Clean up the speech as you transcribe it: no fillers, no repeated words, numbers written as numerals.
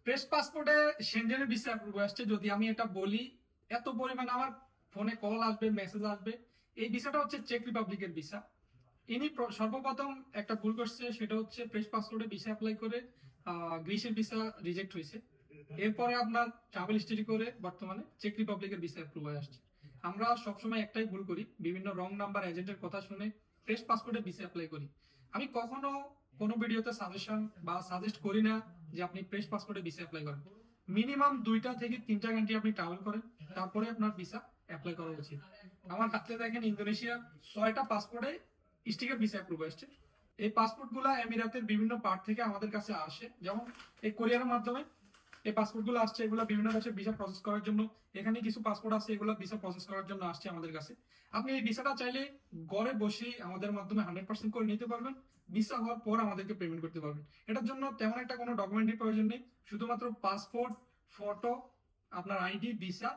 Press পাসপোর্টে সেনজেনের visa approve আসছে। যদি আমি এটা বলি, এত পরিমাণ আমার ফোনে কল আসবে, মেসেজ আসবে। এই ভিসাটা হচ্ছে চেক রিপাবলিকের ভিসা। ইনি সর্বপ্রথম একটা ভুল করছে, সেটা হচ্ছে প্রেস পাসপোর্টে ভিসা অ্যাপ্লাই করে গ্রিসের ভিসা রিজেক্ট হয়েছে। এরপরে আপনার ট্রাভেল হিস্টরি করে বর্তমানে চেক রিপাবলিকের ভিসা অ্যাপ্রুভ হয়ে আসছে। আমরা সবসময় একটাই ভুল করি, বিভিন্ন রং নাম্বার এজেন্টের কথা শুনে প্রেস পাসপোর্টে ভিসা অ্যাপ্লাই করি। আমি কখনো কোনো ভিডিওতে সাজেশন বা সাজেস্ট করি না যে আপনি প্রেস পাসপোর্টে ভিসা অ্যাপ্লাই করেন। মিনিমাম 2টা থেকে 3টা কান্ট্রি আপনি ট্রাভেল করেন, তারপরে আপনার ভিসা অ্যাপ্লাই করা উচিত। আমার হাতে দেখেন ইন্দোনেশিয়া 6টা পাসপোর্টে স্টিকার ভিসা অ্যাপ্রুভ আসছে। এই পাসপোর্ট গুলা এমিরাতের বিভিন্ন পার্ট থেকে আমাদের কাছে আসে, যেমন এই কোরিয়ারের মাধ্যমে এই পাসপোর্ট গুলো আসছে। এগুলো বিভিন্ন দেশের ভিসা প্রসেস করার জন্য, এখানে কিছু পাসপোর্ট আছে, এগুলো ভিসা প্রসেস করার জন্য আসছে আমাদের কাছে। আপনি এই ভিসাটা চাইলে ঘরে বসেই আমাদের মাধ্যমে 100% করে নিতে পারবেন। ভিসা হওয়ার পর আমাদেরকে পেমেন্ট করতে পারবেন। এটার জন্য তেমন একটা কোনো ডকুমেন্টের প্রয়োজন নেই, শুধুমাত্র পাসপোর্ট, ফটো, আপনার আইডি, ভিসা